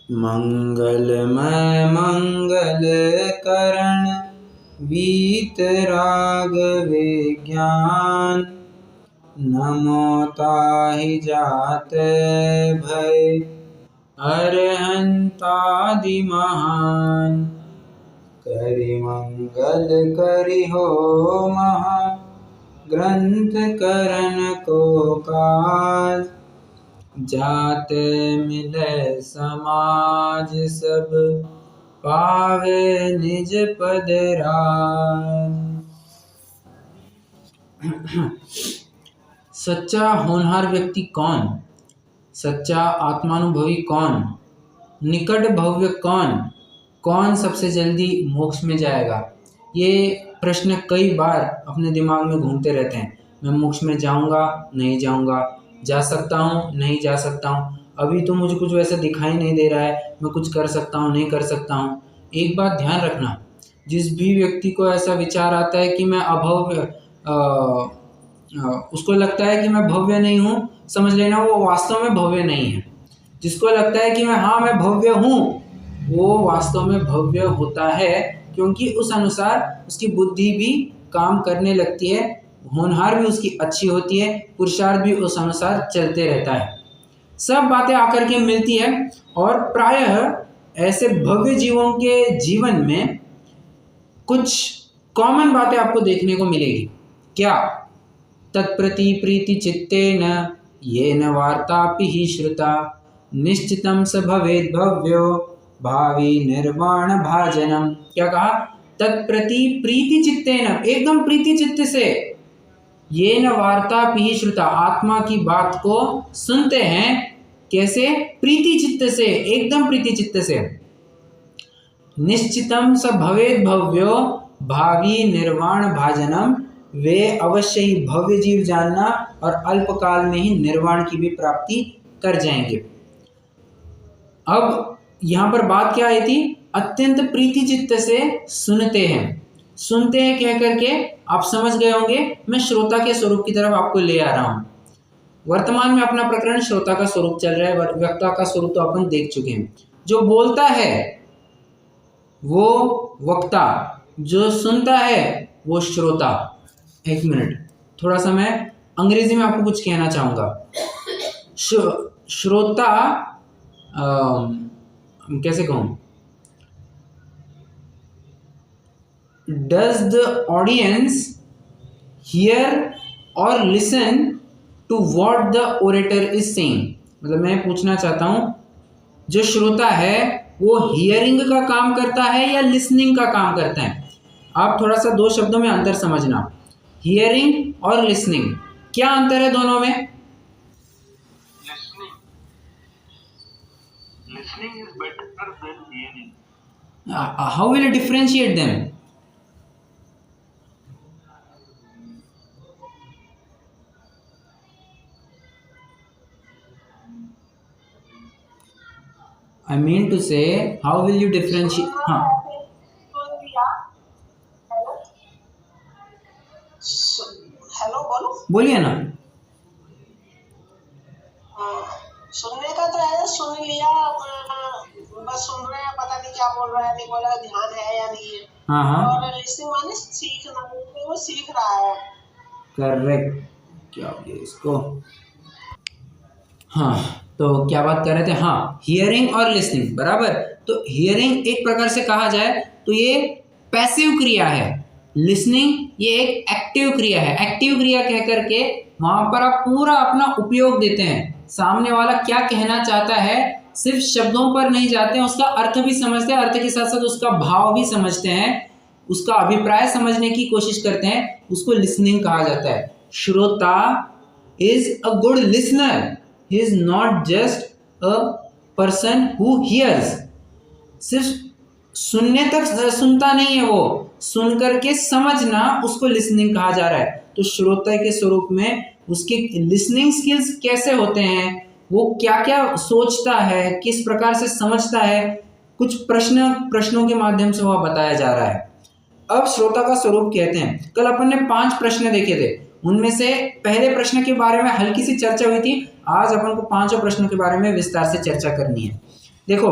मंगलमय मंगल करण वीतराग विज्ञान। नमो ताहि जात भय अरहंतादि महान। करि मंगल करि हो महा ग्रंथ करण को काज। जात मिलै समाज सब पावे निज पद राज। सच्चा होनहार व्यक्ति कौन? सच्चा आत्मानुभवी कौन? निकट भव्य कौन? कौन सबसे जल्दी मोक्ष में जाएगा? ये प्रश्न कई बार अपने दिमाग में घूमते रहते हैं। मैं मोक्ष में जाऊंगा, नहीं जाऊंगा, जा सकता हूँ, नहीं जा सकता हूँ, अभी तो मुझे कुछ वैसा दिखाई नहीं दे रहा है, मैं कुछ कर सकता हूँ, नहीं कर सकता हूँ। एक बात ध्यान रखना, जिस भी व्यक्ति को ऐसा विचार आता है कि मैं अभव्य उसको लगता है कि मैं भव्य नहीं हूँ, समझ लेना वो वास्तव में भव्य नहीं है। जिसको लगता है कि मैं भव्य हूँ, वो वास्तव में भव्य होता है, क्योंकि उस अनुसार उसकी बुद्धि भी काम करने लगती है, होनहार भी उसकी अच्छी होती है, पुरुषार्थ भी उस अनुसार चलते रहता है। सब बातें आकर के मिलती है और प्रायः ऐसे भव्य जीवों के जीवन में कुछ कॉमन बातें आपको देखने को मिलेगी। क्या? तत्प्रति प्रीति चित्तेन येन वार्तापि हि श्रुता निश्चितं स भवेद् भव्यो भावी निर्वाण भाजनम। क्या कहा? तत्प्रति प्रीति चित्तेन, एकदम प्रीति चित्त से, येन वार्तापि हि श्रुता, आत्मा की बात को सुनते हैं। कैसे? प्रीति चित्त से, एकदम प्रीति चित्त से। निश्चितं स भवेद् भव्यो भावी निर्वाण भाजनम, वे अवश्य ही भव्य जीव जानना और अल्पकाल में ही निर्वाण की भी प्राप्ति कर जाएंगे। अब यहाँ पर बात क्या आई थी? अत्यंत प्रीति चित्त से सुनते हैं। सुनते हैं कह करके आप समझ गए होंगे, मैं श्रोता के स्वरूप की तरफ आपको ले आ रहा हूँ। वर्तमान में अपना प्रकरण श्रोता का स्वरूप चल रहा है, वक्ता का स्वरूप तो अपन देख चुके हैं। जो बोलता है वो वक्ता, जो सुनता है वो श्रोता। एक मिनट, थोड़ा सा मैं अंग्रेजी में आपको कुछ कहना चाहूँगा। श्रोता कैसे कहूँ? Does the audience hear or listen to what the orator is saying? मतलब मैं पूछना चाहता हूँ, जो श्रोता है वो हियरिंग का काम करता है या लिसनिंग का काम करता है? आप थोड़ा सा दो शब्दों में अंतर समझना, हियरिंग और लिसनिंग, क्या अंतर है दोनों में? Listening is better than hearing. How will you differentiate them? I mean to say, how will you differentiate? हाँ, हेलो बोलो। बोलिए ना। सुनने का तो है, सुन लिया, बस सुन रहे हैं, पता नहीं क्या बोल रहा है, नहीं बोल रहा, ध्यान है या नहीं है। हाँ, और लिसनिंग माने सीखना, वो सीख रहा है। करेक्ट। क्या बोलिए इसको? हाँ, तो क्या बात कर रहे थे? हाँ, हियरिंग और लिसनिंग, बराबर। तो हियरिंग एक प्रकार से कहा जाए तो ये पैसिव क्रिया है, लिसनिंग ये एक एक्टिव क्रिया है। एक्टिव क्रिया कह करके वहां पर आप पूरा अपना उपयोग देते हैं, सामने वाला क्या कहना चाहता है सिर्फ शब्दों पर नहीं जाते हैं, उसका अर्थ भी समझते हैं, अर्थ के साथ साथ उसका भाव भी समझते हैं, उसका अभिप्राय समझने की कोशिश करते हैं, उसको लिसनिंग कहा जाता है। श्रोता is a good listener, he is not just a person who hears. सिर्फ सुनने तक सुनता नहीं है, वो सुन करके समझना, उसको लिसनिंग कहा जा रहा है। तो श्रोता के स्वरूप में उसके लिसनिंग स्किल्स कैसे होते हैं, वो क्या क्या सोचता है, किस प्रकार से समझता है, कुछ प्रश्नों के माध्यम से वह बताया जा रहा है। अब श्रोता का स्वरूप कहते हैं, कल अपन ने 5 प्रश्न देखे थे, उनमें से पहले प्रश्न के बारे में हल्की सी चर्चा हुई थी। आज अपन को 5 प्रश्नों के बारे में विस्तार से चर्चा करनी है। देखो,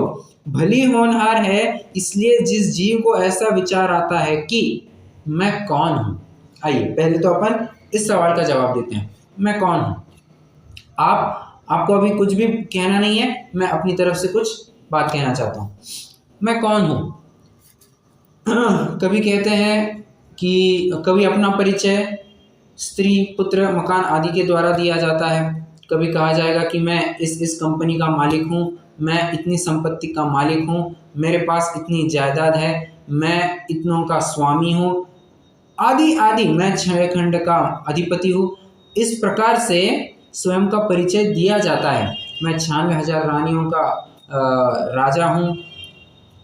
भली होनहार है इसलिए जिस जीव को ऐसा विचार आता है कि मैं कौन हूं। आइए पहले तो अपन इस सवाल का जवाब देते हैं, मैं कौन हूं। आपको अभी कुछ भी कहना नहीं है, मैं अपनी तरफ से कुछ बात कहना चाहता हूँ। मैं कौन हूँ? कभी कहते हैं कि कभी अपना परिचय स्त्री, पुत्र, मकान आदि के द्वारा दिया जाता है। कभी कहा जाएगा कि मैं इस कंपनी का मालिक हूँ, मैं इतनी संपत्ति का मालिक हूँ, मेरे पास इतनी जायदाद है, मैं इतनों का स्वामी हूँ, आदि आदि, मैं 6 खंड का अधिपति हूँ। इस प्रकार से स्वयं का परिचय दिया जाता है। मैं 96,000 रानियों का राजा हूँ।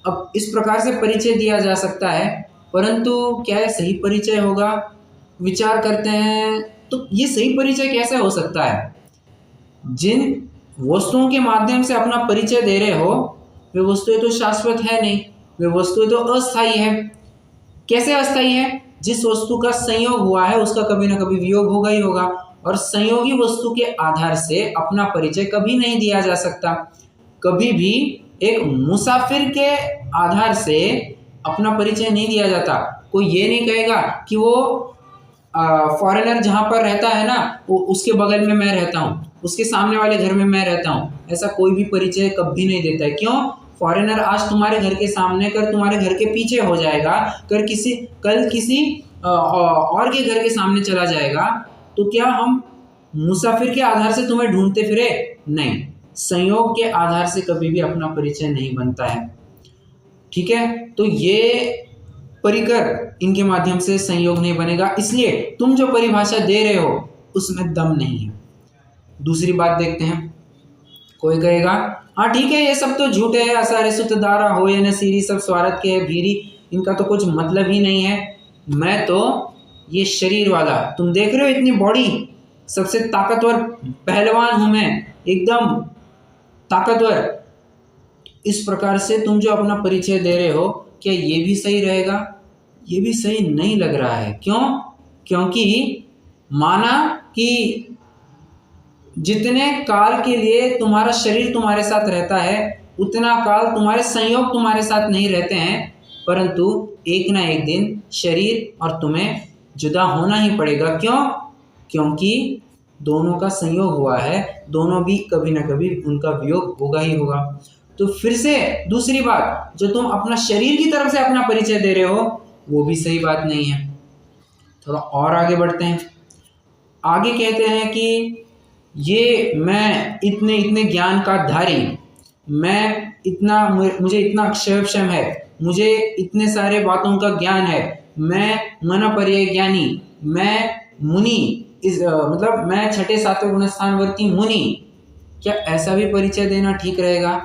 अब इस प्रकार से परिचय दिया जा सकता है, परंतु क्या यह सही परिचय होगा? विचार करते हैं तो ये सही परिचय कैसे हो सकता है? जिन वस्तुओं के माध्यम से अपना परिचय दे रहे हो वे वस्तुएं तो शाश्वत है नहीं, वे वस्तुएं तो अस्थायी है। कैसे अस्थायी है? जिस वस्तु का संयोग हुआ है उसका कभी ना कभी वियोग होगा ही होगा, और संयोगी वस्तु के आधार से अपना परिचय कभी नहीं दिया जा सकता। कभी भी एक मुसाफिर के आधार से अपना परिचय नहीं दिया जाता। कोई ये नहीं कहेगा कि वो फॉरेनर जहाँ पर रहता है ना, वो उसके बगल में मैं रहता हूँ, उसके सामने वाले घर में मैं रहता हूँ। ऐसा कोई भी परिचय कभी नहीं देता है। क्यों? फॉरेनर आज तुम्हारे घर के सामने, कर तुम्हारे घर के पीछे हो जाएगा, कल किसी और के घर के सामने चला जाएगा, तो क्या हम मुसाफिर के आधार से तुम्हें ढूंढते फिरे? नहीं, संयोग के आधार से कभी भी अपना परिचय नहीं बनता है। ठीक है, तो ये परिकर इनके माध्यम से संयोग नहीं बनेगा, इसलिए तुम जो परिभाषा दे रहे हो उसमें दम नहीं है। दूसरी बात देखते हैं। कोई कहेगा हाँ ठीक है, ये सब तो झूठे है, असारे सुत दारा हो या नसीरी, सब स्वार्थ के है भीरी, इनका तो कुछ मतलब ही नहीं है। मैं तो ये शरीर वाला, तुम देख रहे हो इतनी बॉडी, सबसे ताकतवर पहलवान हूं मैं, एकदम ताकतवर। इस प्रकार से तुम जो अपना परिचय दे रहे हो, क्या ये भी सही रहेगा? ये भी सही नहीं लग रहा है। क्यों? क्योंकि माना कि जितने काल के लिए तुम्हारा शरीर तुम्हारे साथ रहता है उतना काल तुम्हारे संयोग तुम्हारे साथ नहीं रहते हैं, परंतु एक ना एक दिन शरीर और तुम्हें जुदा होना ही पड़ेगा। क्यों? क्योंकि दोनों का संयोग हुआ है, दोनों भी कभी ना कभी उनका वियोग होगा ही होगा। तो फिर से दूसरी बात, जो तुम अपना शरीर की तरफ से अपना परिचय दे रहे हो वो भी सही बात नहीं है। थोड़ा और आगे बढ़ते हैं। आगे कहते हैं कि ये मैं इतने इतने ज्ञान का धारी, मैं इतना, मुझे इतना अक्षयक्षम है, मुझे इतने सारे बातों का ज्ञान है, मैं मनपर्य ज्ञानी, मैं मुनि, मतलब मैं 6 7 गुणस्थानवर्ती मुनि। क्या ऐसा भी परिचय देना ठीक रहेगा?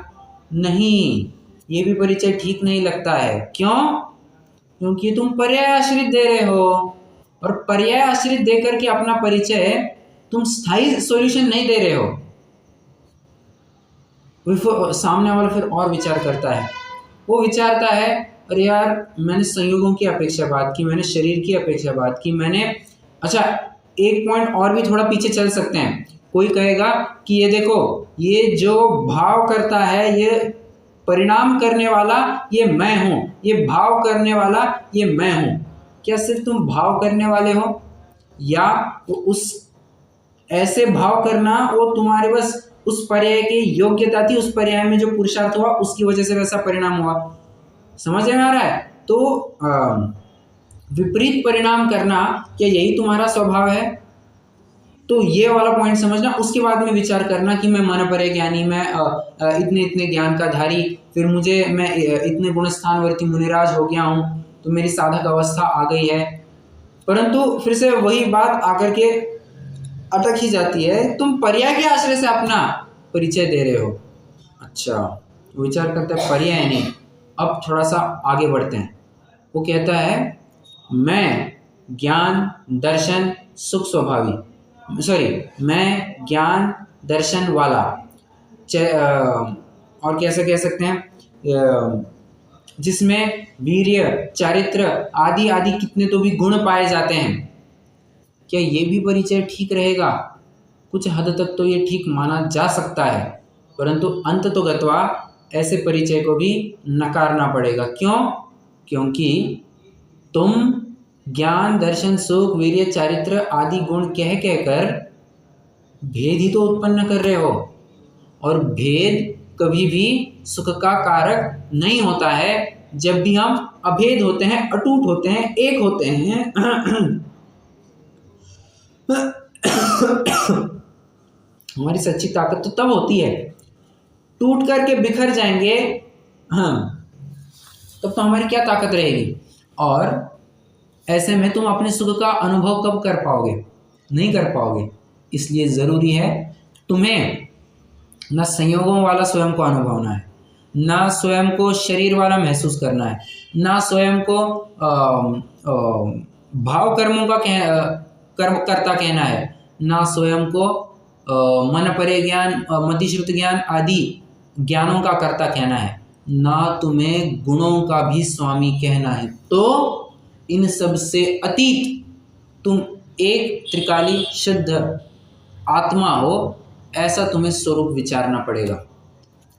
नहीं, ये भी परिचय ठीक नहीं लगता है। क्यों? क्योंकि तुम पर्याय आश्रित दे रहे हो, और पर्याय आश्रित देकर के अपना परिचय तुम स्थायी सॉल्यूशन नहीं दे रहे हो। सामने वाला फिर और विचार करता है, वो विचारता है अरे यार, मैंने संयोगों की अपेक्षा बात की, मैंने शरीर की अपेक्षा बात की, मैंने, अच्छा एक पॉइंट और भी थोड़ा पीछे चल सकते हैं। कोई कहेगा कि ये देखो, ये जो भाव करता है, ये परिणाम करने वाला ये मैं हूँ, ये भाव करने वाला ये मैं हूँ। क्या सिर्फ तुम भाव करने वाले हो, या उस ऐसे भाव करना वो तुम्हारे बस उस पर्याय की योग्यता थी, उस पर्याय में जो पुरुषार्थ हुआ उसकी वजह से वैसा परिणाम हुआ? समझ में आ रहा है? तो विपरीत परिणाम करना, क्या यही तुम्हारा स्वभाव है? तो ये वाला पॉइंट समझना, उसके बाद में विचार करना कि मैं मनपर्य ज्ञानी, मैं इतने इतने ज्ञान का धारी, फिर मैं इतने गुणस्थानवर्ती मुनिराज हो गया हूँ, तो मेरी साधक अवस्था आ गई है। परंतु फिर से वही बात आकर के अटक ही जाती है, तुम पर्याय के आश्रय से अपना परिचय दे रहे हो। अच्छा, विचार करते हैं पर्याय नहीं। अब थोड़ा सा आगे बढ़ते हैं। वो कहता है मैं ज्ञान दर्शन सुख स्वभावी, मैं ज्ञान दर्शन वाला, और कैसे कह सकते हैं, जिसमें वीर्य, चारित्र आदि आदि कितने तो भी गुण पाए जाते हैं। क्या ये भी परिचय ठीक रहेगा? कुछ हद तक तो ये ठीक माना जा सकता है, परंतु अंत तो गत्वा ऐसे परिचय को भी नकारना पड़ेगा। क्यों? क्योंकि तुम ज्ञान, दर्शन, सुख, वीर्य, चारित्र आदि गुण कह कहकर भेद ही तो उत्पन्न कर रहे हो, और भेद कभी भी सुख का कारक नहीं होता है। जब भी हम अभेद होते हैं, अटूट होते हैं, एक होते हैं हमारी सच्ची ताकत तो तब होती है। टूट करके बिखर जाएंगे, हाँ, तब तो हमारी क्या ताकत रहेगी। और ऐसे में तुम अपने सुख का अनुभव कब कर पाओगे? नहीं कर पाओगे। इसलिए ज़रूरी है तुम्हें ना संयोगों वाला स्वयं को अनुभवना है, ना स्वयं को शरीर वाला महसूस करना है, ना स्वयं को भाव कर्मों का कर्म करता कहना है, ना स्वयं को मन परे ज्ञान, मतिश्रुत ज्ञान आदि ज्ञानों का कर्ता कहना है, ना तुम्हें गुणों का भी स्वामी कहना है। तो इन सब से अतीत तुम एक त्रिकाली शुद्ध आत्मा हो, ऐसा तुम्हें स्वरूप विचारना पड़ेगा।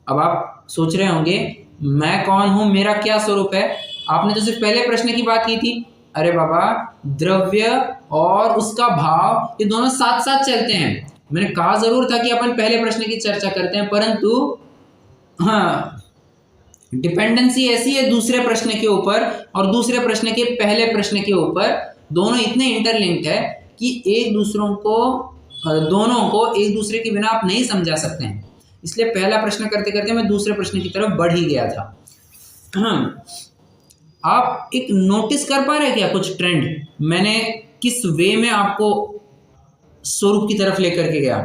अब आप सोच रहे होंगे मैं कौन हूँ, मेरा क्या स्वरूप है? आपने तो सिर्फ पहले प्रश्न की बात की थी। अरे बाबा, द्रव्य और उसका भाव ये दोनों साथ साथ चलते हैं। मैंने कहा जरूर था कि अपन पहले प्रश्न की चर्चा करते हैं, परंतु हाँ, डिपेंडेंसी ऐसी है दूसरे प्रश्न के ऊपर और दूसरे प्रश्न के पहले प्रश्न के ऊपर, दोनों इतने इंटरलिंक्ड है कि दोनों को एक दूसरे के बिना आप नहीं समझा सकते हैं। इसलिए पहला प्रश्न करते करते मैं दूसरे प्रश्न की तरफ बढ़ ही गया था। आप एक नोटिस कर पा रहे हैं क्या कुछ ट्रेंड? मैंने किस वे में आपको स्वरूप की तरफ लेकर के गया?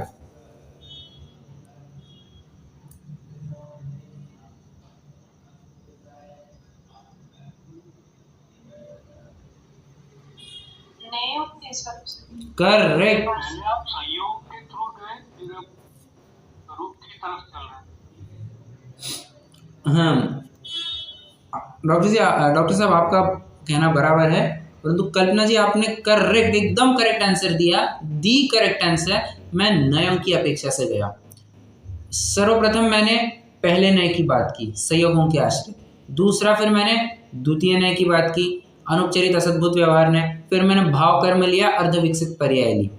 करेक्ट। पहले आप संयोग के थ्रू गए, फिर आप रूप की तरफ चल रहे हैं। हाँ डॉक्टर साहब आपका कहना बराबर है, परंतु कल्पना जी आपने करेक्ट, एकदम करेक्ट आंसर दिया, दी करेक्ट आंसर। मैं नयों की अपेक्षा से गया। सर्वप्रथम मैंने पहले नय की बात की, संयोगों के आश्रित। दूसरा फिर मैंने द्वितीय नय की बात की, अनुपचरित असद्भुत व्यवहार ने। फिर मैंने भाव कर्म लिया, अर्ध विकसित पर्याय ली।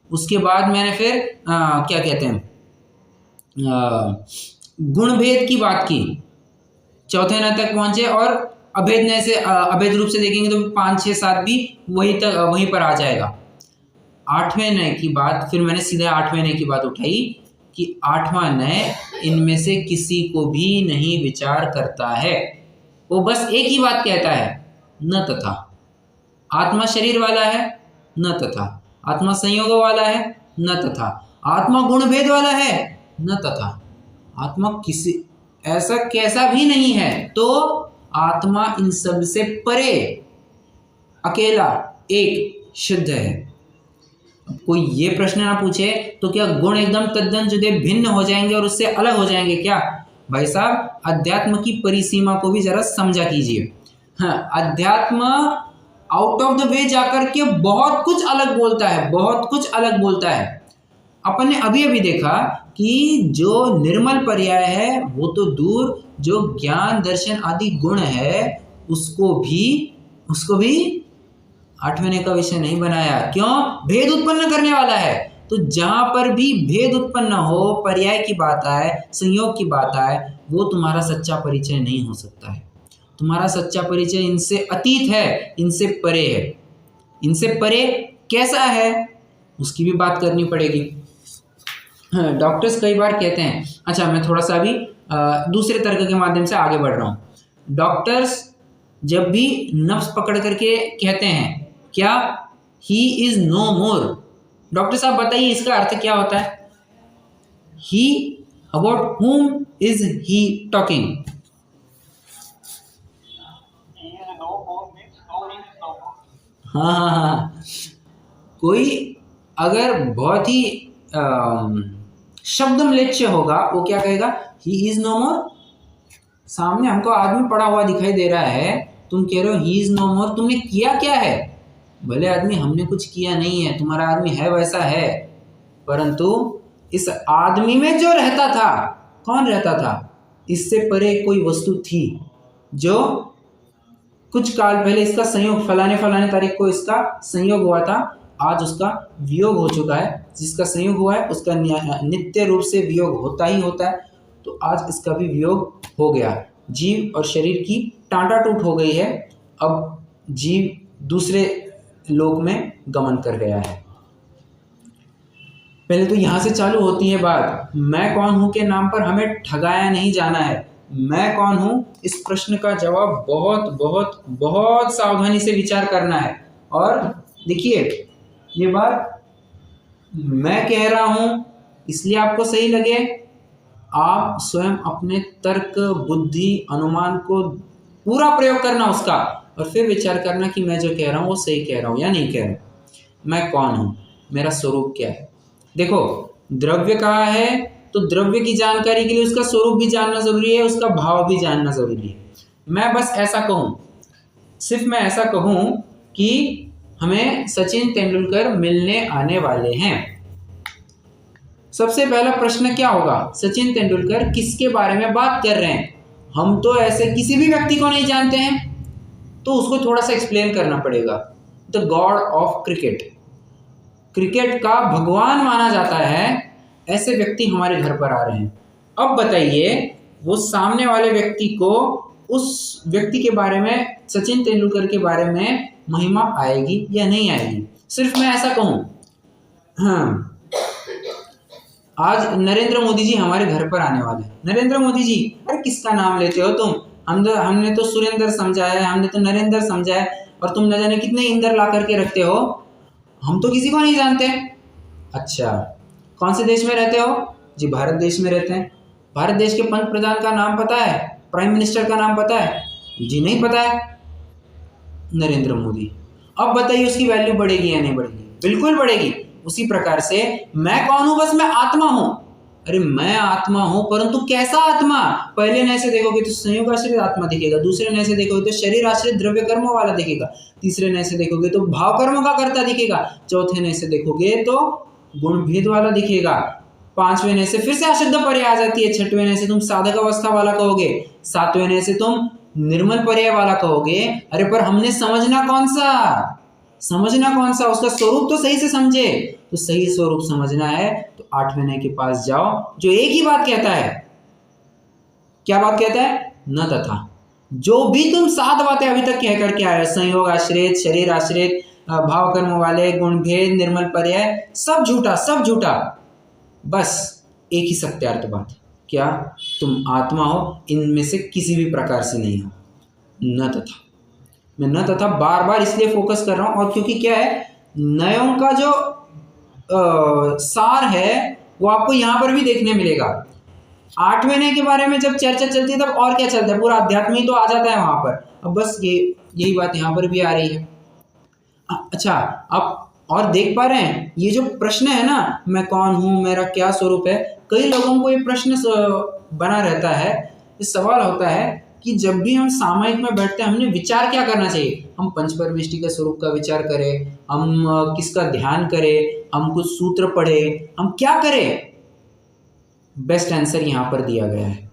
उसके बाद मैंने फिर क्या कहते हैं गुण भेद की बात की, चौथे नय तक पहुंचे, और अभेद नय से अभेद रूप से देखेंगे तो 5, 6, 7 भी वहीं पर आ जाएगा। आठवें नय की बात फिर मैंने सीधे आठवें नय की बात उठाई कि आठवां नय इनमें से किसी को भी नहीं विचार करता है, वो बस एक ही बात कहता है, न तथा। आत्मा शरीर वाला है, न तथा। आत्मा संयोग वाला है, न तथा। आत्मा गुण भेद वाला है, न तथा। आत्मा किसी ऐसा कैसा भी नहीं है, तो आत्मा इन सब से परे, अकेला, एक, शुद्ध है। अब कोई ये प्रश्न ना पूछे तो क्या गुण एकदम तद्दन जुदे भिन्न हो जाएंगे और उससे अलग हो जाएंगे क्या? भाई साहब, अध्यात्म की परिसीमा को भी जरा समझा कीजिए। हाँ, अध्यात्म आउट ऑफ द वे जाकर के बहुत कुछ अलग बोलता है, बहुत कुछ अलग बोलता है। अपन ने अभी अभी देखा कि जो निर्मल पर्याय है वो तो दूर, जो ज्ञान, दर्शन आदि गुण है उसको भी आठवें नय का विषय नहीं बनाया। क्यों? भेद उत्पन्न करने वाला है। तो जहां पर भी भेद उत्पन्न हो, पर्याय की बात आए, संयोग की बात आए, वो तुम्हारा सच्चा परिचय नहीं हो सकता है। तुम्हारा सच्चा परिचय इनसे अतीत है, इनसे परे है। इनसे परे कैसा है उसकी भी बात करनी पड़ेगी। हाँ, डॉक्टर्स कई बार कहते हैं, अच्छा मैं थोड़ा सा अभी दूसरे तर्क के माध्यम से आगे बढ़ रहा हूँ। डॉक्टर्स जब भी नफ्स पकड़ करके कहते हैं क्या, he is no more, doctor साहब बताइए इसका अर्थ क्या होता है? He, about whom is he talking? हाँ, कोई अगर बहुत ही शब्द म्लेच्छ होगा वो क्या कहेगा? ही इज नो मोर। सामने हमको आदमी पड़ा हुआ दिखाई दे रहा है, तुम कह रहे हो ही इज नो मोर, तुमने किया क्या है? भले आदमी हमने कुछ किया नहीं है, तुम्हारा आदमी है वैसा है, परंतु इस आदमी में जो रहता था, कौन रहता था? इससे परे कोई वस्तु थी जो कुछ काल पहले इसका संयोग फलाने फलाने तारीख को इसका संयोग हुआ था, आज उसका वियोग हो चुका है। जिसका संयोग हुआ है उसका नित्य रूप से वियोग होता ही होता है, तो आज इसका भी वियोग हो गया। जीव और शरीर की टाँटाटूट हो गई है। अब जीव दूसरे लोक में गमन कर गया है। पहले तो यहाँ से चालू होती है बात, मैं कौन हूँ के नाम पर हमें ठगाया नहीं जाना है। मैं कौन हूँ, इस प्रश्न का जवाब बहुत बहुत बहुत सावधानी से विचार करना है। और देखिए, ये बात मैं कह रहा हूँ इसलिए आपको सही लगे, आप स्वयं अपने तर्क, बुद्धि, अनुमान को पूरा प्रयोग करना उसका, और फिर विचार करना कि मैं जो कह रहा हूँ वो सही कह रहा हूँ या नहीं कह रहा हूँ। मैं कौन हूँ, मेरा स्वरूप क्या है। देखो, द्रव्य कहा है तो द्रव्य की जानकारी के लिए उसका स्वरूप भी जानना जरूरी है, उसका भाव भी जानना जरूरी है। मैं बस ऐसा कहूँ, सिर्फ मैं ऐसा कहूँ कि हमें सचिन तेंदुलकर मिलने आने वाले हैं। सबसे पहला प्रश्न क्या होगा, सचिन तेंदुलकर किसके बारे में बात कर रहे हैं। हम तो ऐसे किसी भी व्यक्ति को नहीं जानते हैं, तो उसको थोड़ा सा एक्सप्लेन करना पड़ेगा। The God of cricket, cricket का भगवान माना जाता है, ऐसे व्यक्ति हमारे घर पर आ रहे हैं। अब बताइए, वो सामने वाले व्यक्ति को उस व्यक्ति के बारे में, सचिन तेंदुलकर के बारे में महिमा आएगी या नहीं आएगी। सिर्फ मैं ऐसा कहूँ, हाँ, आज नरेंद्र मोदी जी हमारे घर पर आने वाले हैं। नरेंद्र मोदी जी, अरे किसका नाम लेते हो तुम, हमने तो सुरेंद्र समझा है, हमने तो नरेंद्र समझा है, और तुम न जाने कितने इंदर ला करके रखते हो। हम तो किसी को नहीं जानते। अच्छा, कौन से देश में रहते हो जी? भारत देश में रहते हैं। भारत देश के पंत प्रधान का नाम पता है, प्राइम मिनिस्टर का नाम पता है जी? नहीं पता है, नरेंद्र मोदी। अब बताइए उसकी वैल्यू बढ़ेगी या नहीं बढ़ेगी? बिल्कुल बढ़ेगी। उसी प्रकार से मैं कौन हूं, बस मैं आत्मा हूं। अरे मैं आत्मा हूं, परंतु कैसा आत्मा? पहले नए से देखोगे तो संयोग आश्रित आत्मा दिखेगा, दूसरे नए से देखोगे तो शरीर आश्रित द्रव्य कर्म वाला दिखेगा, तीसरे नए से देखोगे तो भाव कर्म का कर्ता दिखेगा, चौथे नए से देखोगे तो गुण भेद वाला दिखेगा, पांचवें नए से फिर से अशुद्ध पर्याय आ जाती है, छठवें नए से तुम साधक अवस्था वाला कहोगे, सातवें नए से तुम निर्मल पर्याय वाला कहोगे। अरे पर हमने समझना कौन सा, उसका स्वरूप तो सही से समझे। तो सही स्वरूप समझना है तो आठवें नए के पास जाओ, जो एक ही बात कहता है। क्या बात कहता है? न तथा। जो भी तुम 7 बातें अभी तक कह करके आए, संयोग आश्रित, शरीर आश्रित, भाव कर्म वाले, गुण भेद, निर्मल पर्याय, सब झूठा, सब झूठा। बस एक ही सत्यार्थ बात, क्या तुम आत्मा हो, इनमें से किसी भी प्रकार से नहीं हो। न तथा। मैं न तथा बार बार इसलिए फोकस कर रहा हूं, और क्योंकि क्या है, नयों का जो सार है वो आपको यहां पर भी देखने मिलेगा। 8वें नए के बारे में जब चर्चा चलती है तब और क्या चलता है, पूरा अध्यात्म ही तो आ जाता है वहां पर। अब बस यही बात यहां पर भी आ रही है। अच्छा, आप और देख पा रहे हैं ये जो प्रश्न है ना, मैं कौन हूं, मेरा क्या स्वरूप है, कई लोगों को ये प्रश्न बना रहता है। ये सवाल होता है कि जब भी हम सामायिक में बैठते हैं हमने विचार क्या करना चाहिए। हम पंचपरमेष्टि के स्वरूप का विचार करें, हम किसका ध्यान करें, हम कुछ सूत्र पढ़े, हम क्या करें? बेस्ट आंसर यहाँ पर दिया गया है।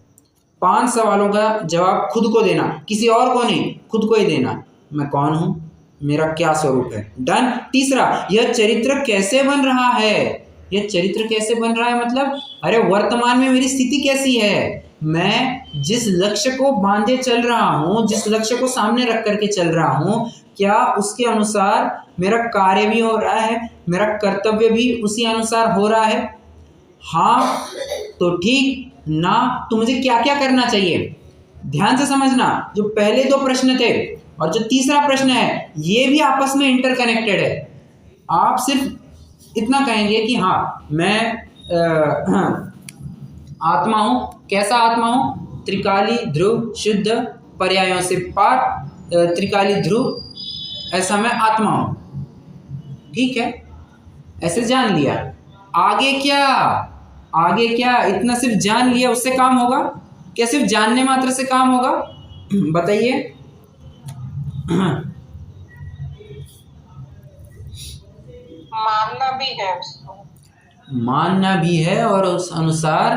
5 सवालों का जवाब खुद को देना, किसी और को नहीं, खुद को ही देना। मैं कौन हूँ, मेरा क्या स्वरूप है, डन। तीसरा, यह चरित्र कैसे बन रहा है। यह चरित्र कैसे बन रहा है मतलब, अरे वर्तमान में मेरी स्थिति कैसी है, मैं जिस लक्ष्य को बांधे चल रहा हूँ, जिस लक्ष्य को सामने रख करके चल रहा हूँ, क्या उसके अनुसार मेरा कार्य भी हो रहा है, मेरा कर्तव्य भी उसी अनुसार हो रहा है। हाँ तो ठीक, ना तो मुझे क्या क्या करना चाहिए। ध्यान से समझना, जो पहले 2 प्रश्न थे और जो तीसरा प्रश्न है, ये भी आपस में इंटरकनेक्टेड है। आप सिर्फ इतना कहेंगे कि हाँ मैं आत्मा हूँ। कैसा आत्मा हूँ? त्रिकाली ध्रुव शुद्ध, पर्यायों से पार, त्रिकाली ध्रुव, ऐसा मैं आत्मा हूँ। ठीक है, ऐसे जान लिया। आगे क्या, आगे क्या? इतना सिर्फ जान लिया उससे काम होगा क्या? सिर्फ जानने मात्र से काम होगा? बताइए। मानना भी है उसको, मानना भी है और उस अनुसार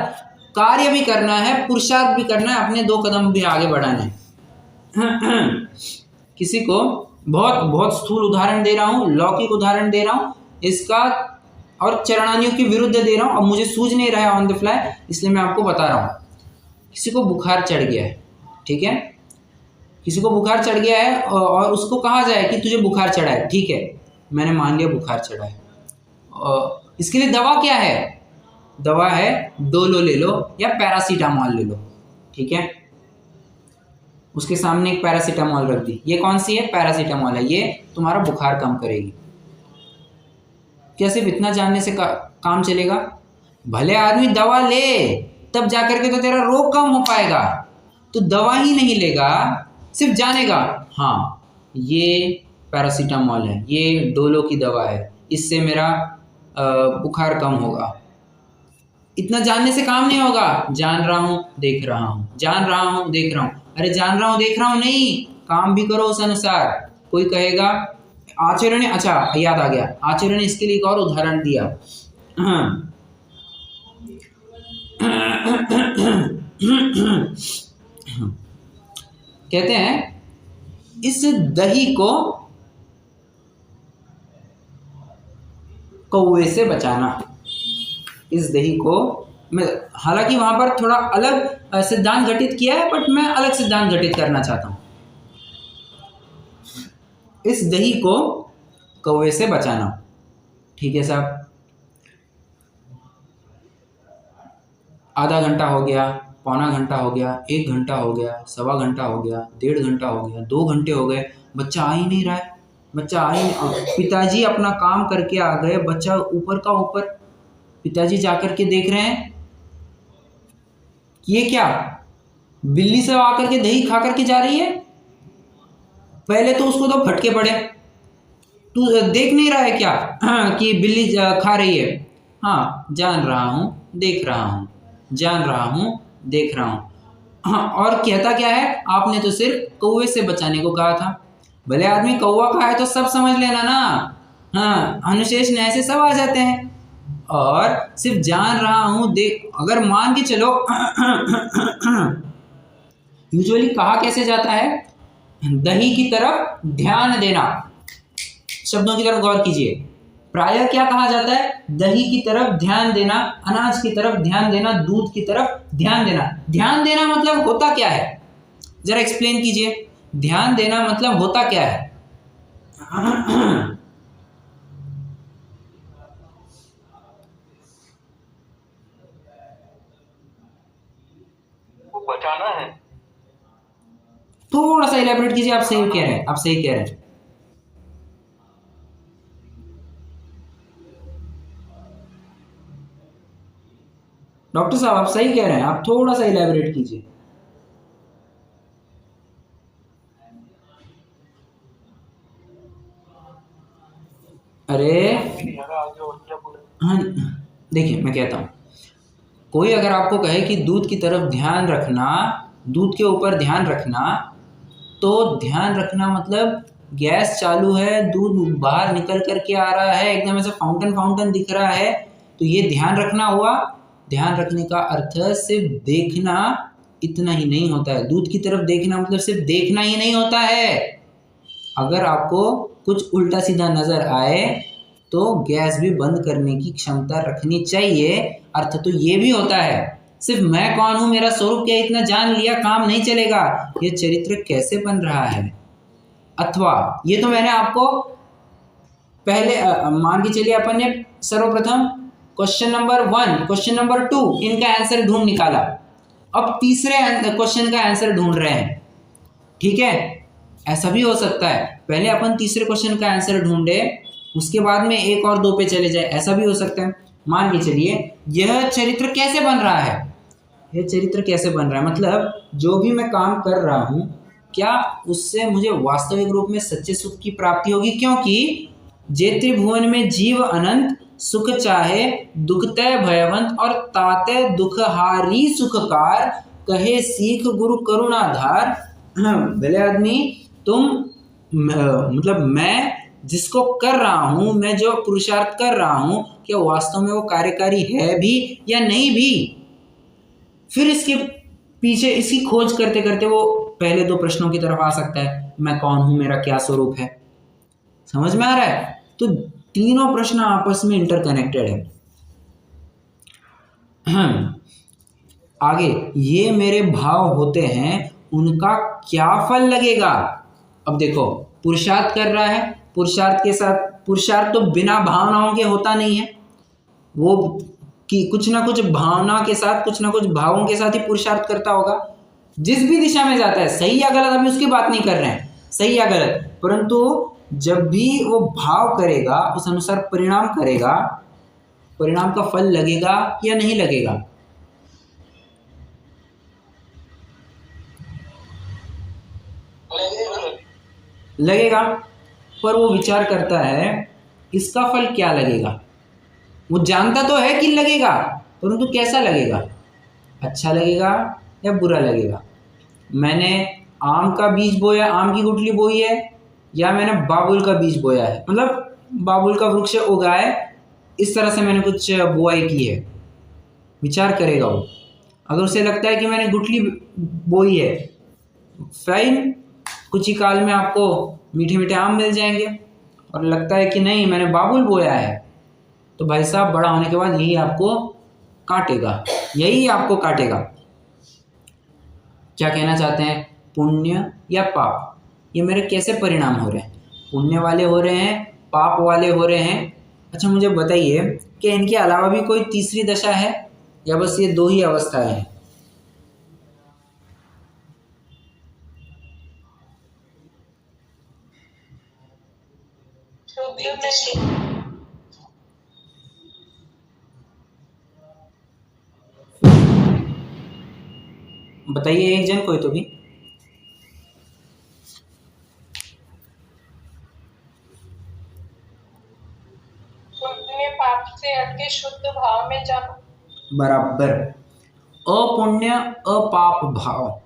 कार्य भी करना है, पुरुषार्थ भी करना है, अपने 2 कदम भी आगे बढ़ाने हैं। किसी को बहुत बहुत स्थूल उदाहरण दे रहा हूँ, लौकिक उदाहरण दे रहा हूँ इसका, और चरणानियों के विरुद्ध दे रहा हूँ। अब मुझे सूझ नहीं रहा है ऑन द फ्लाई, इसलिए मैं आपको बता रहा हूँ। किसी को बुखार चढ़ गया है, ठीक है, किसी को बुखार चढ़ गया है और उसको कहा जाए कि तुझे बुखार चढ़ा है, ठीक है, मैंने मान लिया बुखार चढ़ा है। इसके लिए दवा क्या है? दवा है डोलो ले लो या पैरासीटामोल ले लो, ठीक है। उसके सामने एक पैरासीटामोल रख दी, ये कौन सी है? पैरासीटामोल है, ये तुम्हारा बुखार कम करेगी। क्या सिर्फ इतना जानने से काम चलेगा? भले आदमी दवा ले तब जाकर के तो तेरा रोग कम हो पाएगा। तो दवा ही नहीं लेगा, सिर्फ जानेगा हाँ ये पैरासीटामोल है, ये डोलो की दवा है, इससे मेरा बुखार कम होगा। इतना जानने से काम नहीं होगा। जान रहा हूँ, देख रहा हूँ, जान रहा हूँ, देख रहा हूँ। अरे जान रहा हूँ, देख रहा हूँ नहीं, काम भी करो उस अनुसार। कोई कहेगा आचार्य ने, अच्छा याद आ गया, आचार्य ने इसके लिए एक और उदाहरण दिया। कहते हैं इस दही को कौवे से बचाना। इस दही को मैं, हालांकि वहां पर थोड़ा अलग सिद्धांत घटित किया है, बट मैं अलग सिद्धांत घटित करना चाहता हूं। इस दही को कौवे से बचाना, ठीक है साहब। आधा घंटा हो गया, पौना घंटा हो गया, 1 घंटा हो गया, 1.25 घंटा हो गया, 1.5 घंटा हो गया, 2 घंटे हो गए, बच्चा आ ही नहीं रहा है। बच्चा आ ही नहीं, पिताजी अपना काम करके आ गए, बच्चा ऊपर का ऊपर। पिताजी जाकर के देख रहे हैं ये क्या, बिल्ली से आकर के दही खा करके जा रही है। पहले तो उसको तो फटके पड़े, तू देख नहीं रहा है क्या कि बिल्ली खा रही है? हाँ जान रहा हूँ, देख रहा हूँ, जान रहा हूँ, देख रहा हूँ। हाँ, और कहता क्या है? आपने तो सिर्फ कौवे से बचाने को कहा था। भले आदमी कौवा खाए तो सब समझ लेना ना, हाँ अनुशेष न्याय से सब आ जाते हैं। और सिर्फ जान रहा हूँ, देख, अगर मान के चलो यूजुअली कहा कैसे जाता है? दही की तरफ ध्यान देना। शब्दों की तरफ गौर कीजिए। प्रायः क्या कहा जाता है? दही की तरफ ध्यान देना, अनाज की तरफ ध्यान देना, दूध की तरफ ध्यान देना। ध्यान देना मतलब होता क्या है? जरा एक्सप्लेन कीजिए। ध्यान देना मतलब होता क्या है? वो बचाना है। थोड़ा सा इलेबोरेट कीजिए। आप सही कह रहे हैं, आप सही कह रहे हैं। डॉक्टर साहब आप सही कह रहे हैं, आप थोड़ा सा इलेबोरेट कीजिए। अरे हाँ, देखिए मैं कहता हूँ, कोई अगर आपको कहे कि दूध की तरफ ध्यान रखना, दूध के ऊपर ध्यान रखना, तो ध्यान रखना मतलब गैस चालू है, दूध बाहर निकल करके आ रहा है, एकदम ऐसा फाउंटेन दिख रहा है, तो ये ध्यान रखना हुआ। ध्यान रखने का अर्थ सिर्फ देखना इतना ही नहीं होता है। दूध की तरफ देखना मतलब सिर्फ देखना ही नहीं होता है। अगर आपको कुछ उल्टा सीधा नजर आए तो गैस भी बंद करने की क्षमता रखनी चाहिए। अर्थ तो ये भी होता है। सिर्फ मैं कौन हूं, मेरा स्वरूप क्या, इतना जान लिया काम नहीं चलेगा। ये चरित्र कैसे बन रहा है, अथवा ये तो मैंने आपको पहले मान के चलिए, अपन ने सर्वप्रथम क्वेश्चन नंबर 1, क्वेश्चन नंबर 2 इनका आंसर ढूंढ निकाला। अब तीसरे क्वेश्चन का आंसर ढूंढ रहे हैं, ठीक है। ऐसा भी हो सकता है पहले अपन तीसरे क्वेश्चन का आंसर ढूंढे, उसके बाद में 1 और 2 पे चले जाए, ऐसा भी हो सकता है। मान के चलिए यह चरित्र कैसे बन रहा है, यह चरित्र कैसे बन रहा है मतलब जो भी मैं काम कर रहा हूँ क्या उससे मुझे वास्तविक रूप में सच्चे सुख की प्राप्ति होगी? क्योंकि जे त्रिभुवन में जीव अनंत, सुख चाहे दुखतय भयवंत और ताते दुखहारी सुखकार, कहे सीख गुरु करुणाधार। भले आदमी तुम मतलब मैं जिसको कर रहा हूं, मैं जो पुरुषार्थ कर रहा हूं, क्या वास्तव में वो कार्यकारी है भी या नहीं भी? फिर इसके पीछे इसकी खोज करते करते वो पहले 2 प्रश्नों की तरफ आ सकता है, मैं कौन हूं, मेरा क्या स्वरूप है। समझ में आ रहा है? तो तीनों प्रश्न आपस में इंटरकनेक्टेड है। आगे, ये मेरे भाव होते हैं, उनका क्या फल लगेगा। अब देखो, पुरुषार्थ कर रहा है, पुरुषार्थ के साथ, पुरुषार्थ तो बिना भावनाओं के होता नहीं है, वो कि कुछ ना कुछ भावना के साथ, कुछ ना कुछ भावों के साथ ही पुरुषार्थ करता होगा। जिस भी दिशा में जाता है, सही या गलत अभी उसकी बात नहीं कर रहे हैं, सही या गलत, परंतु जब भी वो भाव करेगा उस अनुसार परिणाम करेगा, परिणाम का फल लगेगा या नहीं लगेगा। लगेगा, पर वो विचार करता है इसका फल क्या लगेगा। वो जानता तो है कि लगेगा, परंतु कैसा लगेगा, अच्छा लगेगा या बुरा लगेगा। मैंने आम का बीज बोया, आम की गुठली बोई है, या मैंने बाबुल का बीज बोया है, मतलब बाबुल का वृक्ष उगा है, इस तरह से मैंने कुछ बुआई की है। विचार करेगा वो। अगर उसे लगता है कि मैंने गुठली बोई है, फाइन, कुछ ही काल में आपको मीठे मीठे आम मिल जाएंगे। और लगता है कि नहीं, मैंने बाबुल बोया है, तो भाई साहब बड़ा होने के बाद यही आपको काटेगा, यही आपको काटेगा। क्या कहना चाहते हैं, पुण्य या पाप, ये मेरे कैसे परिणाम हो रहे हैं, पुण्य वाले हो रहे हैं, पाप वाले हो रहे हैं। अच्छा मुझे बताइए कि इनके अलावा भी कोई तीसरी दशा है या बस ये 2 ही अवस्थाएं हैं। बताइए एक जन, कोई तो भी। पुण्य पाप से हटके शुद्ध भाव में जाना। बराबर, अपुण्य अपाप भाव।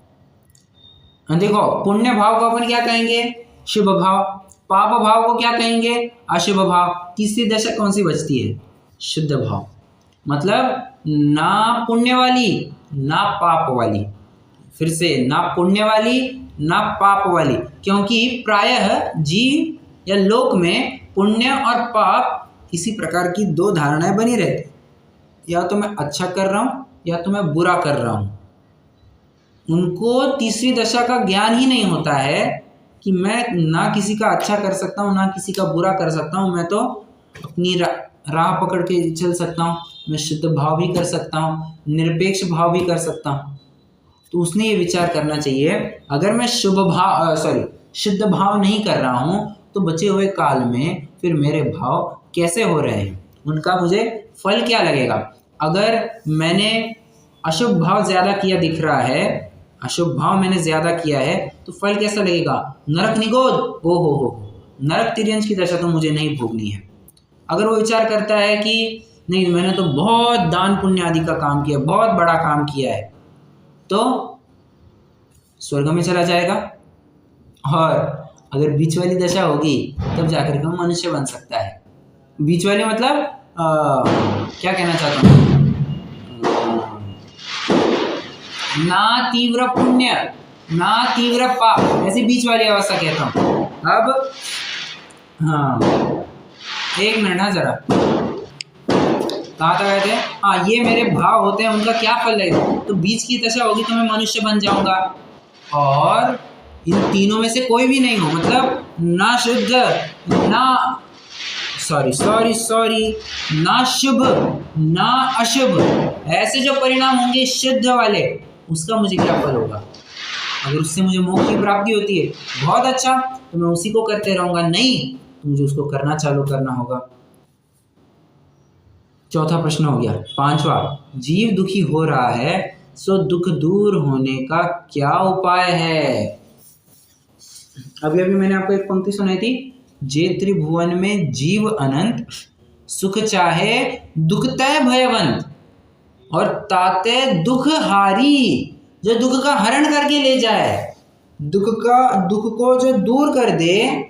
देखो, पुण्य भाव को अपन क्या कहेंगे, शुभ भाव, पाप भाव को क्या कहेंगे, अशुभ भाव। तीसरी दशा कौन सी बचती है, शुद्ध भाव। मतलब ना पुण्य वाली ना पाप वाली, फिर से ना पुण्य वाली ना पाप वाली, क्योंकि प्रायः जीव या लोक में पुण्य और पाप इसी प्रकार की 2 धारणाएं बनी रहती, या तो मैं अच्छा कर रहा हूँ या तो मैं बुरा कर रहा हूँ। उनको तीसरी दशा का ज्ञान ही नहीं होता है कि मैं ना किसी का अच्छा कर सकता हूँ ना किसी का बुरा कर सकता हूँ, मैं तो अपनी राह पकड़ के चल सकता हूँ, मैं शुद्ध भाव भी कर सकता हूँ, निरपेक्ष भाव भी कर सकता हूँ। तो उसने ये विचार करना चाहिए, अगर मैं शुद्ध भाव नहीं कर रहा हूँ तो बचे हुए काल में फिर मेरे भाव कैसे हो रहे हैं, उनका मुझे फल क्या लगेगा। अगर मैंने अशुभ भाव ज़्यादा किया दिख रहा है, अशुभ भाव मैंने ज़्यादा किया है, तो फल कैसा लगेगा, नरक निगोद, ओ हो, नरक तिर्यंश की दशा तो मुझे नहीं भोगनी है। अगर वो विचार करता है कि नहीं, मैंने तो बहुत दान पुण्य आदि का काम किया, बहुत बड़ा काम किया है, तो स्वर्ग में चला जाएगा। और अगर बीच वाली दशा होगी तब जाकर के वो मनुष्य बन सकता है। बीच वाली मतलब क्या कहना चाहता हूँ, ना तीव्र पुण्य ना तीव्र पाप, ऐसी बीच वाली अवस्था कहता हूँ। अब हाँ, 1 मिनट, हाँ जरा, कहाँ तक गए थे। हाँ, ये मेरे भाव होते हैं, उनका क्या फल लगेगा। तो बीच की दशा होगी तो मैं मनुष्य बन जाऊंगा, और इन तीनों में से कोई भी नहीं हो, मतलब ना शुद्ध ना ना शुभ ना अशुभ, ऐसे जो परिणाम होंगे शुद्ध वाले, उसका मुझे क्या फल होगा। अगर उससे मुझे मोक्ष की प्राप्ति होती है, बहुत अच्छा, तो मैं उसी को करते रहूंगा, नहीं तो मुझे उसको करना चालू करना होगा। चौथा प्रश्न हो गया। 5वां, जीव दुखी हो रहा है, सो दुख दूर होने का क्या उपाय है। अभी मैंने आपको एक पंक्ति सुनाई थी, जे त्रिभुवन में जीव अनंत, सुख चाहे दुख तय भयवंत, और ताते दुख हारी, जो दुख का हरण करके ले जाए, दुख को जो दूर कर दे,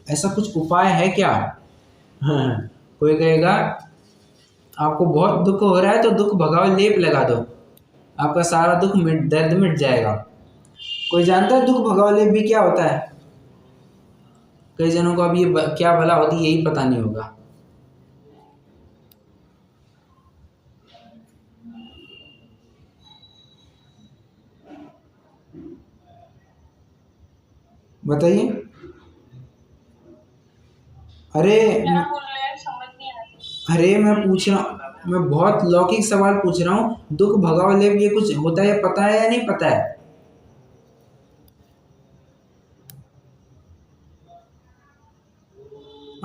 ऐसा कुछ उपाय है क्या। हाँ, कोई कहेगा आपको बहुत दुख हो रहा है तो दुख भगाओ लेप लगा दो, आपका सारा दर्द मिट जाएगा। कोई जानता है दुख भगाओ लेप भी क्या होता है? कई जनों को अब ये क्या भला होती है यही पता नहीं होगा। बताइए। अरे क्या बोल रहे हैं समझ नहीं आ रही। अरे मैं पूछ रहा हूँ, मैं बहुत लौकिक सवाल पूछ रहा हूँ, दुख भगाओ लेप ये कुछ होता है पता है या नहीं पता है?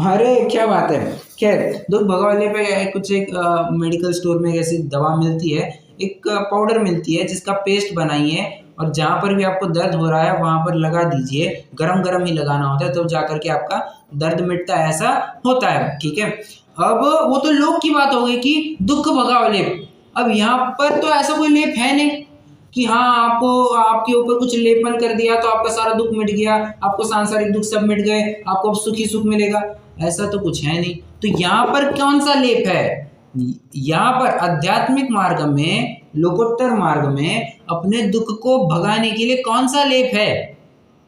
अरे क्या बात है। खैर दुख भगाओ लेप कुछ एक मेडिकल स्टोर में ऐसी दवा मिलती है, एक पाउडर मिलती है जिसका पेस्ट बनाइए और जहाँ पर भी आपको दर्द हो रहा है वहाँ पर लगा दीजिए। गरम गरम ही लगाना होता है तो जाकर के आपका दर्द मिटता है, ऐसा होता है। ठीक है, अब वो तो लोक की बात हो गई कि दुख भगाओ लेप। अब यहाँ पर तो ऐसा कोई लेप है नहीं कि हाँ आपको आपके ऊपर कुछ लेपन कर दिया तो आपका सारा दुख मिट गया, आपको सांसारिक दुख सब मिट गए, आपको अब सुख ही सुख मिलेगा, ऐसा तो कुछ है नहीं। तो यहाँ पर कौन सा लेप है? यहाँ पर आध्यात्मिक मार्ग में, लोकोत्तर मार्ग में अपने दुख को भगाने के लिए कौन सा लेप है?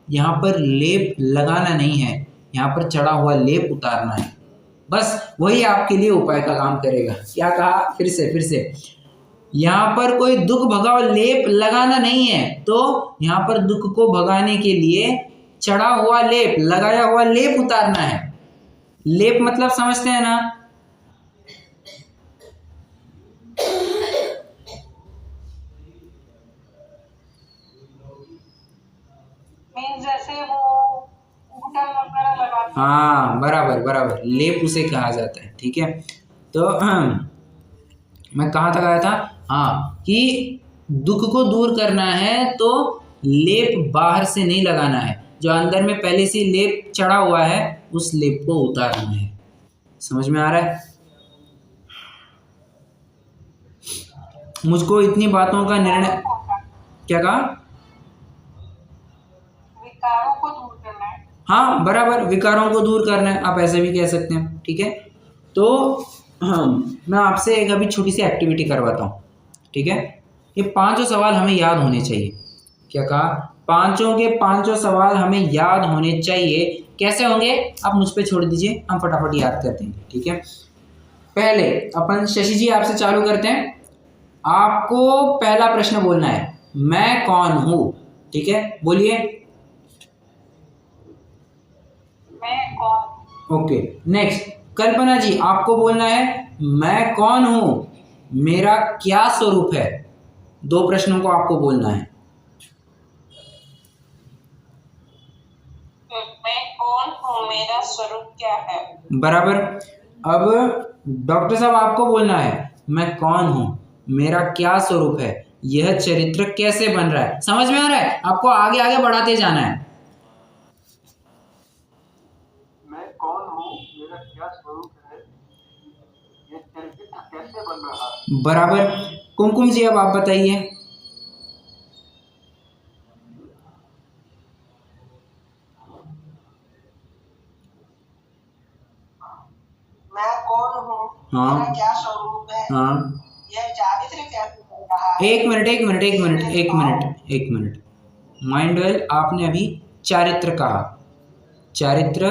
यहाँ पर लेप लगाना नहीं है, यहाँ पर चढ़ा हुआ लेप उतारना है। बस वही आपके लिए उपाय का काम करेगा। क्या कहा? फिर से यहाँ पर कोई दुख भगाओ लेप लगाना नहीं है, तो यहाँ पर दुख को भगाने के लिए चढ़ा हुआ लेप, लगाया हुआ लेप उतारना है। लेप मतलब समझते हैं ना? मीन्स जैसे वो ऊतल वगैरह लगाते हैं। हाँ बराबर, लेप उसे कहा जाता है। ठीक है, तो मैं कहाँ तक आया था? हाँ, कि दुख को दूर करना है तो लेप बाहर से नहीं लगाना है, जो अंदर में पहले से लेप चढ़ा हुआ है उस लेप को उतारना है। समझ में आ रहा है? मुझको इतनी बातों का निर्णय, क्या कहा? विकारों को दूर करना है। हाँ बराबर, विकारों को दूर करना है, आप ऐसे भी कह सकते हैं। ठीक है, तो हाँ मैं आपसे एक अभी छोटी सी एक्टिविटी करवाता हूँ। ठीक है, ये 5 सवाल हमें याद होने चाहिए। क्या कहा? 5 के 5 सवाल हमें याद होने चाहिए। कैसे होंगे आप मुझ पे छोड़ दीजिए, हम फटाफट याद कर देंगे। ठीक है, पहले अपन शशि जी आपसे चालू करते हैं। आपको पहला प्रश्न बोलना है, मैं कौन हूँ? ठीक है, बोलिए। मैं कौन? ओके, नेक्स्ट कल्पना जी, आपको बोलना है मैं कौन हूँ, मेरा क्या स्वरूप है। 2 प्रश्नों को आपको बोलना है। मैं कौन हूँ, मेरा स्वरूप क्या है। बराबर। अब डॉक्टर साहब आपको बोलना है मैं कौन हूँ, मेरा क्या स्वरूप है, यह चरित्र कैसे बन रहा है। समझ में आ रहा है? आपको आगे आगे बढ़ाते जाना है। मैं कौन हूँ, मेरा क्या स्वरूप है, ये चरित्र कैसे बन रहा है। बराबर। कुमकुम जी अब आप बताइए। मैं कौन हूँ, हाँ। मेरा क्या स्वरूप है, हाँ, यह चारित्र कैसे बन रहा है। एक मिनट। माइंड वेल, आपने अभी चारित्र कहा। चारित्र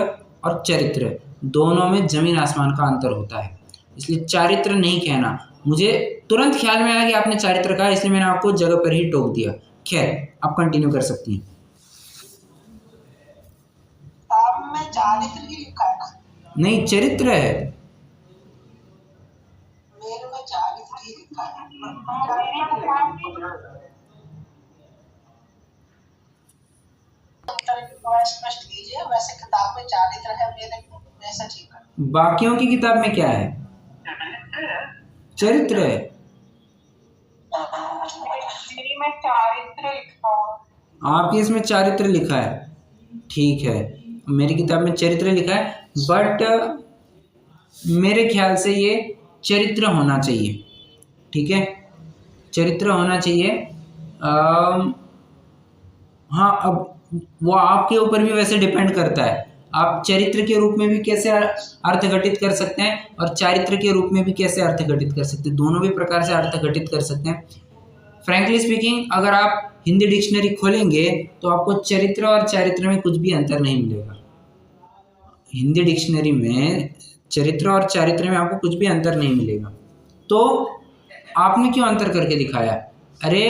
और चरित्र दोनों में जमीन आसमान का अंतर होता है, इसलिए चारित्र नहीं कहना। मुझे तुरंत ख्याल में आया कि आपने चारित्र कहा, इसलिए मैंने आपको जगह पर ही टोक दिया। खैर, आप कंटिन्यू कर सकती हैं। किताब में चारित्र ही लिखा है ना, नहीं, चरित्र है। मेरे में चारित्र ही लिखा है। स्पष्ट कीजिए, वैसे किताब में चारित्र है, मेरे वैसा ठीक है। बाकियों की किताब में क्या है? चरित्र है। मेरी में चारित्र लिखा हुआ। आपकी इसमें चारित्र लिखा है, ठीक है। मेरी किताब में चरित्र लिखा है, बट मेरे ख्याल से ये चरित्र होना चाहिए। ठीक है, चरित्र होना चाहिए। हाँ, अब वो आपके ऊपर भी वैसे डिपेंड करता है, आप चरित्र के रूप में भी कैसे अर्थ घटित कर सकते हैं और चारित्र के रूप में भी कैसे अर्थ घटित कर सकते हैं, दोनों भी प्रकार से अर्थ घटित कर सकते हैं। फ्रैंकली स्पीकिंग, अगर आप हिंदी डिक्शनरी खोलेंगे तो आपको चरित्र और चारित्र में कुछ भी अंतर नहीं मिलेगा। हिंदी डिक्शनरी में चरित्र और चारित्र में आपको कुछ भी अंतर नहीं मिलेगा। तो आपने क्यों अंतर करके दिखाया? अरे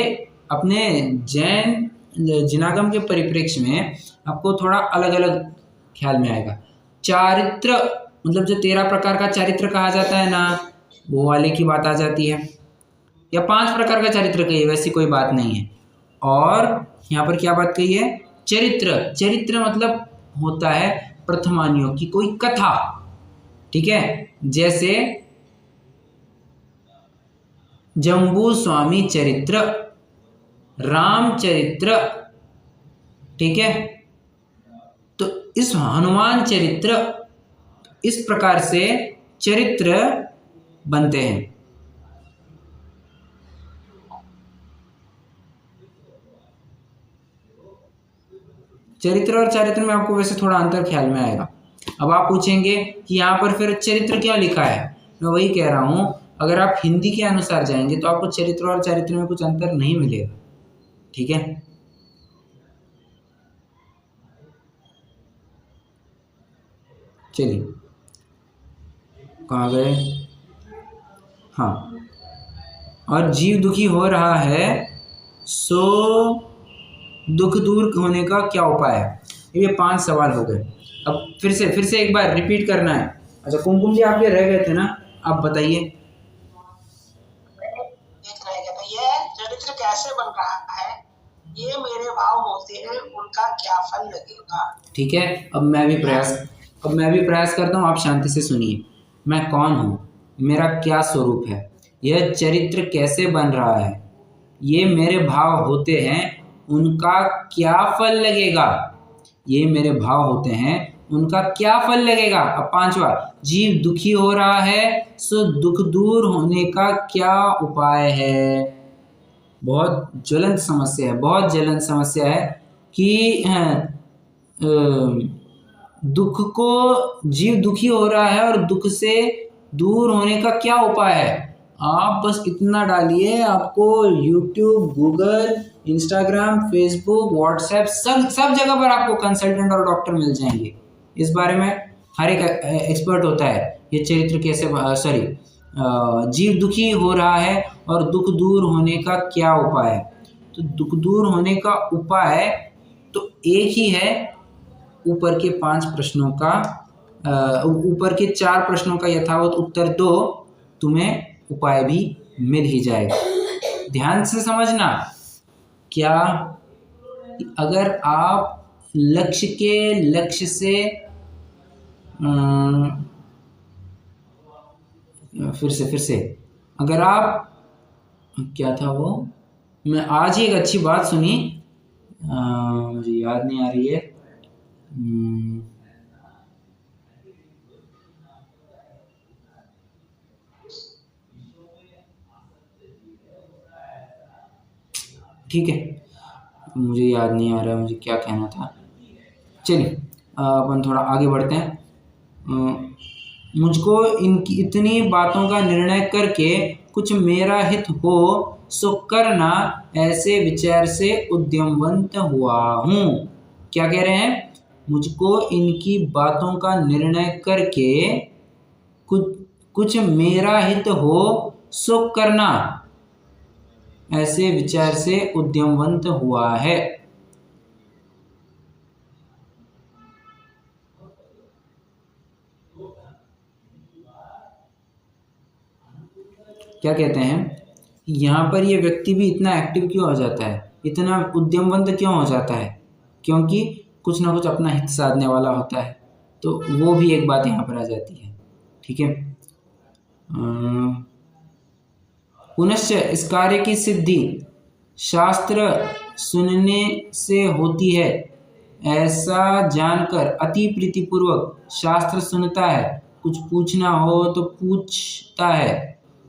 अपने जैन जिनागम के परिप्रेक्ष्य में आपको थोड़ा अलग अलग ख्याल में आएगा। चारित्र मतलब जो 13 प्रकार का चारित्र कहा जाता है ना, वो वाले की बात आ जाती है, या 5 प्रकार का चारित्र कहिए, वैसी कोई बात नहीं है। और यहाँ पर क्या बात कही है? चरित्र। चरित्र मतलब होता है प्रथमानियों की कोई कथा, ठीक है, जैसे जम्बू स्वामी चरित्र, रामचरित्र, ठीक है। तो इस हनुमान चरित्र, इस प्रकार से चरित्र बनते हैं। चरित्र और चारित्र में आपको वैसे थोड़ा अंतर ख्याल में आएगा। अब आप पूछेंगे कि यहाँ पर फिर चरित्र क्यों लिखा है? मैं वही कह रहा हूँ, अगर आप हिंदी के अनुसार जाएंगे तो आपको चरित्र और चारित्र में कुछ अंतर नहीं मिलेगा, ठीक है। चलिए, कहाँ गए? हाँ, और जीव दुखी हो रहा है सो दुख दूर होने का क्या उपाय है? ये 5 सवाल हो गए। अब फिर से एक बार रिपीट करना है। अच्छा कुमकुम जी, आप ये रह गए थे ना, आप बताइए। ये चरित्र कैसे बन रहा है, ये मेरे भाव होते हैं, उनका क्या फल लगेगा। ठीक है, अब मैं भी प्रयास करता हूँ, आप शांति से सुनिए। मैं कौन हूँ, मेरा क्या स्वरूप है, यह चरित्र कैसे बन रहा है, ये मेरे भाव होते हैं, उनका क्या फल लगेगा। ये मेरे भाव होते हैं, उनका क्या फल लगेगा। अब 5वां, जीव दुखी हो रहा है सो दुख दूर होने का क्या उपाय है। बहुत ज्वलंत समस्या है कि दुख को, जीव दुखी हो रहा है और दुख से दूर होने का क्या उपाय है। आप बस इतना डालिए, आपको YouTube, Google, Instagram, Facebook, WhatsApp, सब जगह पर आपको कंसल्टेंट और डॉक्टर मिल जाएंगे। इस बारे में हर एक एक्सपर्ट होता है। ये चरित्र कैसे, जीव दुखी हो रहा है और दुख दूर होने का क्या उपाय है। तो दुख दूर होने का उपाय तो एक ही है, ऊपर के 5 प्रश्नों का, ऊपर के 4 प्रश्नों का यथावत उत्तर दो, तुम्हें उपाय भी मिल ही जाएगा। ध्यान से समझना, क्या अगर आप लक्ष्य से फिर से अगर आप, क्या था वो, मैं आज ही एक अच्छी बात सुनी, मुझे याद नहीं आ रही है। ठीक है, मुझे याद नहीं आ रहा मुझे क्या कहना था। चलिए अपन थोड़ा आगे बढ़ते हैं। मुझको इनकी इतनी बातों का निर्णय करके कुछ मेरा हित हो सो करना, ऐसे विचार से उद्यमवंत हुआ हूँ। क्या कह रहे हैं? मुझको इनकी बातों का निर्णय करके कुछ मेरा हित हो सो करना, ऐसे विचार से उद्यमवंत हुआ है। क्या कहते हैं, यहाँ पर ये व्यक्ति भी इतना एक्टिव क्यों हो जाता है, इतना उद्यमवंत क्यों हो जाता है? क्योंकि कुछ ना कुछ अपना हित साधने वाला होता है। तो वो भी एक बात यहाँ पर आ जाती है, ठीक है। पुनश्च इस कार्य की सिद्धि शास्त्र सुनने से होती है, ऐसा जानकर अति प्रीतिपूर्वक शास्त्र सुनता है। कुछ पूछना हो तो पूछता है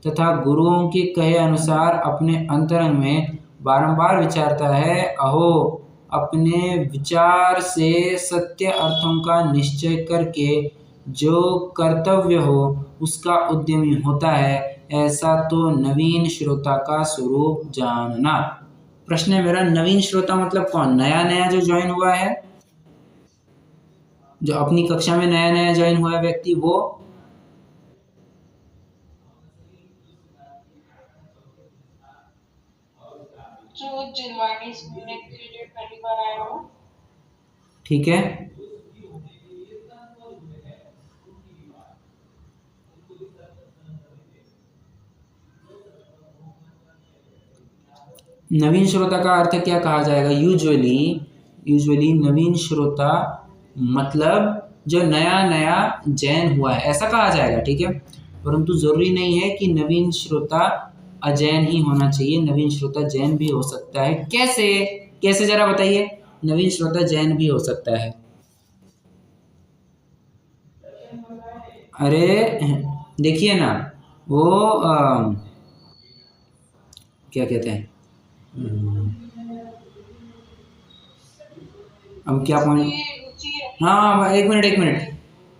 तथा गुरुओं के कहे अनुसार अपने अंतरंग में बारंबार विचारता है। अहो, अपने विचार से सत्य अर्थों का निश्चय करके जो कर्तव्य हो उसका उद्यमी होता है। ऐसा तो नवीन श्रोता का स्वरूप जानना। प्रश्न है मेरा, नवीन श्रोता मतलब कौन? नया नया जो ज्वाइन हुआ है, जो अपनी कक्षा में नया नया ज्वाइन हुआ है व्यक्ति, वो जो जिनवाणी सुनने के लिए पहली बार आया हो। ठीक है। नवीन श्रोता का अर्थ क्या कहा जाएगा? यूजुअली नवीन श्रोता मतलब जो नया नया जैन हुआ है, ऐसा कहा जाएगा। ठीक है, परंतु जरूरी नहीं है कि नवीन श्रोता अजैन ही होना चाहिए, नवीन श्रोता जैन भी हो सकता है। कैसे कैसे जरा बताइए, नवीन श्रोता जैन भी हो सकता है? अरे देखिए ना, वो क्या कहते हैं, अब क्या पॉइंट, रुचि है। हाँ एक मिनट,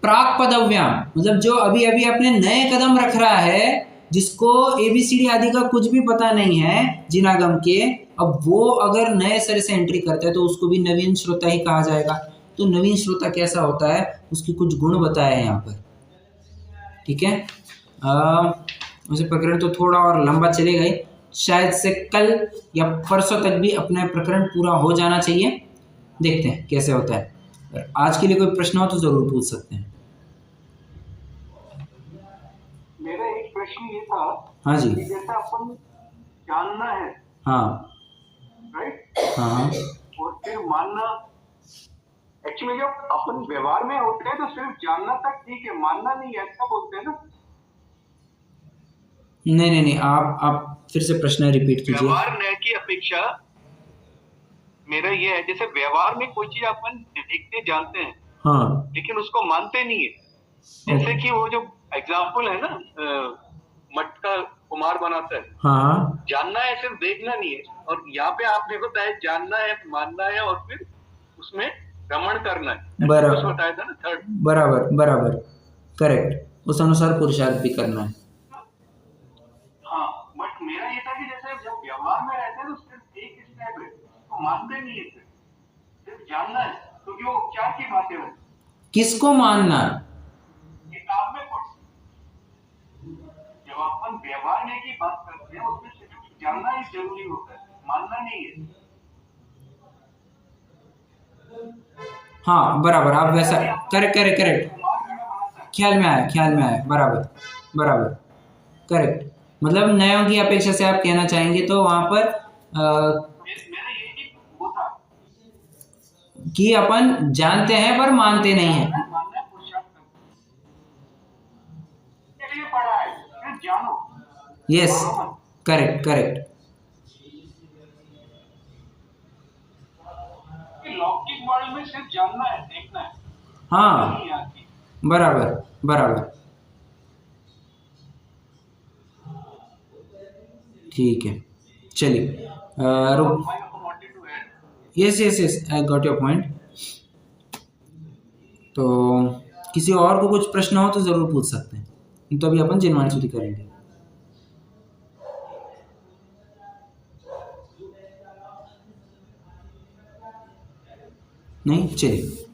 प्राक पदव्याम मतलब जो अभी अभी अपने नए कदम रख रहा है, जिसको ABCD आदि का कुछ भी पता नहीं है जिनागम के, अब वो अगर नए सिरे से एंट्री करता है तो उसको भी नवीन श्रोता ही कहा जाएगा। तो नवीन श्रोता कैसा होता है, उसके कुछ गुण बताए हैं यहाँ पर। ठीक है, उसे प्रकरण तो थोड़ा और लंबा चलेगा ही, शायद से कल या परसों तक भी अपना प्रकरण पूरा हो जाना चाहिए। देखते हैं कैसे होता है। आज के लिए कोई प्रश्न हो तो जरूर पूछ सकते हैं। मेरा एक प्रश्न ये था हाँ जी। कि जैसे अपन जानना है, हाँ राइट, हाँ और फिर मानना, एक्चुअली जब अपन व्यवहार में होते हैं तो सिर्फ जानना तक ठीक है, मानना नहीं है, ऐसा बोलते हैं ना। नहीं, आप फिर से प्रश्न रिपीट कीजिए। व्यवहार न की अपेक्षा मेरा ये है, जैसे व्यवहार में कोई चीज अपन देखते जानते हैं, हाँ लेकिन उसको मानते नहीं है। जैसे कि वो जो एग्जाम्पल है ना, मटका कुमार बनाता है, हाँ जानना है सिर्फ देखना नहीं है। और यहाँ पे आपने बताया जानना है, मानना है और फिर उसमें रमण करना है, बराबर। कुछ बताया था ना थर्ड। बराबर करेक्ट, उस अनुसार पुरुषार्थ भी करना है। हाँ, बट मेरा ये था कि जैसे जब व्यवहार में रहते हैं तो सिर्फ एक स्टेप है, तो मानते नहीं है, सिर्फ जानना है, क्योंकि वो उपचार की बातें हैं। किसको मानना? किताब में पढ़, जब अपन व्यवहार में की बात करते हैं उसमें सिर्फ जानना ही जरूरी होता है, मानना नहीं है। हाँ बराबर, आप वैसा करेक्ट, ख्याल में आया, बराबर करेक्ट। मतलब नयों की अपेक्षा से आप कहना चाहेंगे तो वहां पर मेरा यही वो था कि अपन जानते हैं पर मानते नहीं हैं। मानना पुरुषार्थ के लिए पढ़ा है, सिर्फ जानो। Yes, correct. लौकिक वर्ल्ड में सिर्फ जानना है, देखना है। हाँ नहीं आती। बराबर ठीक है, चलिए रुक। I also wanted to add, yes I got your point. तो किसी और को कुछ प्रश्न हो तो जरूर पूछ सकते हैं, तो अभी अपन जिनवाणी स्तुति करेंगे। नहीं, चलिए।